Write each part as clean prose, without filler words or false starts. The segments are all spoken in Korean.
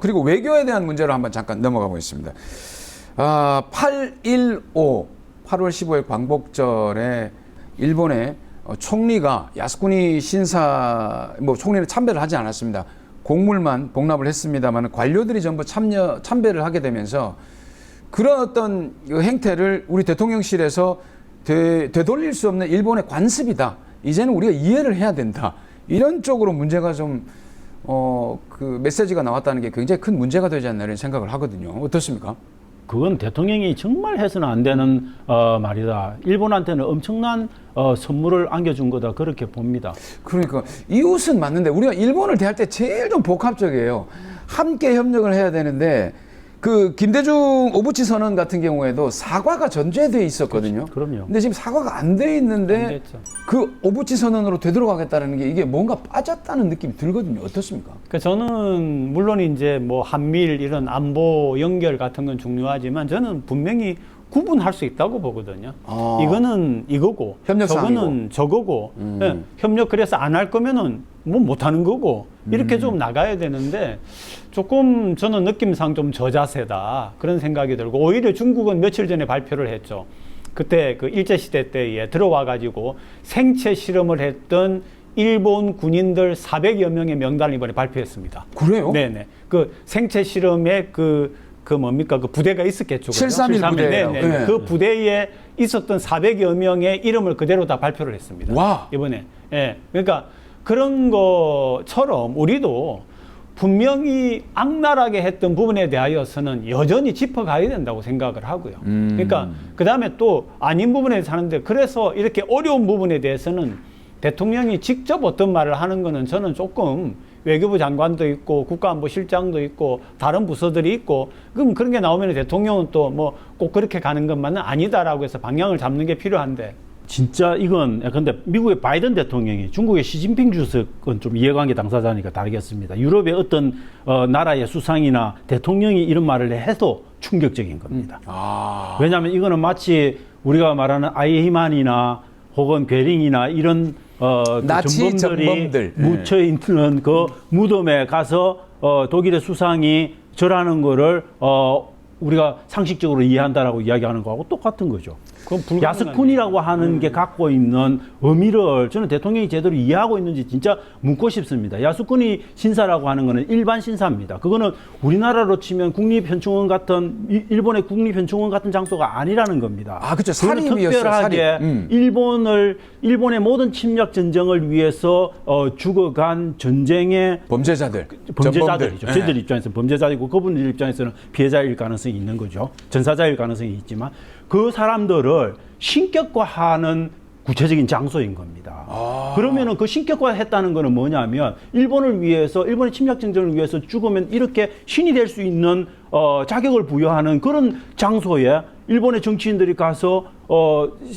그리고 외교에 대한 문제로 한번 잠깐 넘어가 보겠습니다. 8.15 8월 15일 광복절에 일본의 총리가 야스쿠니 신사, 총리는 참배를 하지 않았습니다. 공물만 복납을 했습니다만 관료들이 전부 참배를 하게 되면서 그런 어떤 행태를 우리 대통령실에서 되돌릴 수 없는 일본의 관습이다. 이제는 우리가 이해를 해야 된다. 이런 쪽으로 문제가 좀 그 메시지가 나왔다는 게 굉장히 큰 문제가 되지 않나 이런 생각을 하거든요. 어떻습니까? 그건 대통령이 정말 해서는 안 되는 말이다. 일본한테는 엄청난 선물을 안겨준 거다. 그렇게 봅니다. 그러니까 이웃은 맞는데 우리가 일본을 대할 때 제일 좀 복합적이에요. 함께 협력을 해야 되는데 그 김대중 오부치 선언 같은 경우에도 사과가 전제돼 있었거든요. 그럼요. 근데 지금 사과가 안 돼 있는데 그 오부치 선언으로 되돌아가겠다는 게 이게 뭔가 빠졌다는 느낌이 들거든요. 어떻습니까? 그러니까 저는 물론 이제 뭐 한미일 이런 안보 연결 같은 건 중요하지만 저는 분명히 구분할 수 있다고 보거든요. 이거는 이거고, 저거는 저거고, 협력 그래서 안 할 거면은 뭐 못하는 거고 이렇게 좀 나가야 되는데 조금 저는 느낌상 좀 저자세다 그런 생각이 들고 오히려 중국은 며칠 전에 발표를 했죠. 그때 그 일제시대 때에 들어와 가지고 생체 실험을 했던 일본 군인들 400여 명의 명단을 이번에 발표했습니다. 그래요? 네네. 그 생체 실험에 그 뭡니까? 그 부대가 있었겠죠. 731 부대예요. 네네. 네. 그 부대에 있었던 400여 명의 이름을 그대로 다 발표를 했습니다. 와. 이번에. 예. 그러니까 그런 것처럼 우리도 분명히 악랄하게 했던 부분에 대하여서는 여전히 짚어가야 된다고 생각을 하고요. 그러니까 그 다음에 또 아닌 부분에 사는데 그래서 이렇게 어려운 부분에 대해서는 대통령이 직접 어떤 말을 하는 거는 저는 조금 외교부 장관도 있고 국가안보실장도 있고 다른 부서들이 있고 그럼 그런 게 나오면 대통령은 또 뭐 꼭 그렇게 가는 것만은 아니다라고 해서 방향을 잡는 게 필요한데 진짜 이건 근데 미국의 바이든 대통령이 중국의 시진핑 주석은 좀 이해관계 당사자니까 다르겠습니다. 유럽의 어떤 나라의 수상이나 대통령이 이런 말을 해도 충격적인 겁니다. 왜냐하면 이거는 마치 우리가 말하는 아이히만이나 혹은 베링이나 이런 나치 전범들이 묻혀 있는 그 무덤에 가서 독일의 수상이 절하는 거를 우리가 상식적으로 이해한다라고 이야기하는 거하고 똑같은 거죠. 야스쿤이라고 하는 게 갖고 있는 의미를 저는 대통령이 제대로 이해하고 있는지 진짜 묻고 싶습니다. 야스쿤이 신사라고 하는 거는 일반 신사입니다. 그거는 우리나라로 치면 국립현충원 같은 일본의 국립현충원 같은 장소가 아니라는 겁니다. 그렇죠. 사립이었어요. 특별하게 일본의 모든 침략 전쟁을 위해서 죽어간 전쟁의 범죄자들이죠. 네. 저희들 입장에서는 범죄자이고 그분들 입장에서는 피해자일 가능성이 있는 거죠. 전사자일 가능성이 있지만 그 사람들을 신격화하는 구체적인 장소인 겁니다. 그러면은 그 신격화했다는 거는 뭐냐면 일본을 위해서 일본의 침략 전쟁을 위해서 죽으면 이렇게 신이 될 수 있는 자격을 부여하는 그런 장소에 일본의 정치인들이 가서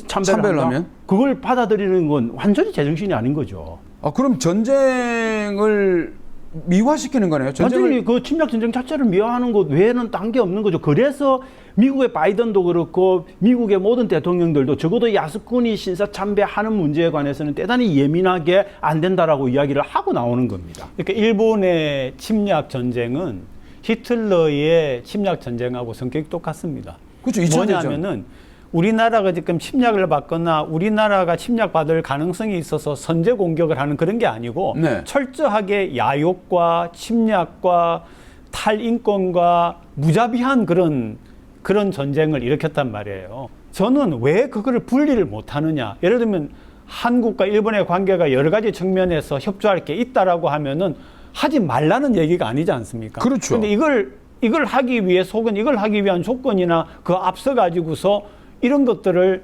참배를 하면 그걸 받아들이는 건 완전히 제정신이 아닌 거죠. 그럼 전쟁을 미화시키는 거네요. 완전히 그 침략 전쟁 자체를 미화하는 것 외에는 딴 게 없는 거죠. 그래서 미국의 바이든도 그렇고 미국의 모든 대통령들도 적어도 야스쿠니 신사 참배하는 문제에 관해서는 대단히 예민하게 안 된다라고 이야기를 하고 나오는 겁니다. 그러니까 일본의 침략 전쟁은 히틀러의 침략 전쟁하고 성격이 똑같습니다. 그렇죠. 뭐냐면은 우리나라가 지금 침략을 받거나 우리나라가 침략받을 가능성이 있어서 선제 공격을 하는 그런 게 아니고 철저하게 야욕과 침략과 탈인권과 무자비한 그런 전쟁을 일으켰단 말이에요. 저는 왜 그거를 분리를 못하느냐. 예를 들면 한국과 일본의 관계가 여러 가지 측면에서 협조할 게 있다라고 하면은 하지 말라는 얘기가 아니지 않습니까? 그렇죠. 근데 이걸 하기 위해서 혹은 이걸 하기 위한 조건이나 그 앞서 가지고서 이런 것들을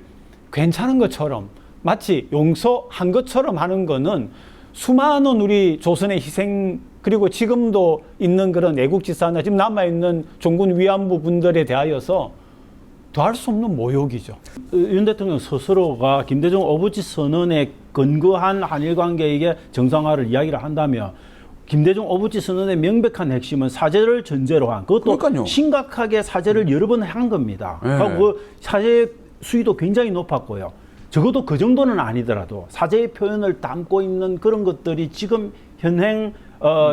괜찮은 것처럼 마치 용서한 것처럼 하는 거는 수많은 우리 조선의 희생 그리고 지금도 있는 그런 애국지사나 지금 남아있는 종군 위안부 분들에 대하여서 더할 수 없는 모욕이죠. 윤 대통령 스스로가 김대중 오부치 선언에 근거한 한일 관계에게 정상화를 이야기를 한다면 김대중 오부치 선언의 명백한 핵심은 사죄를 전제로 한 그것도 그러니까요. 심각하게 사죄를 여러 번 한 겁니다. 그 사죄 수위도 굉장히 높았고요. 적어도 그 정도는 아니더라도 사죄의 표현을 담고 있는 그런 것들이 지금 현행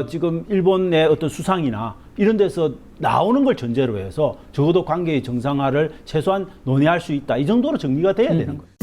지금 일본의 어떤 수상이나 이런 데서 나오는 걸 전제로 해서 적어도 관계의 정상화를 최소한 논의할 수 있다. 이 정도로 정리가 돼야 되는 거예요.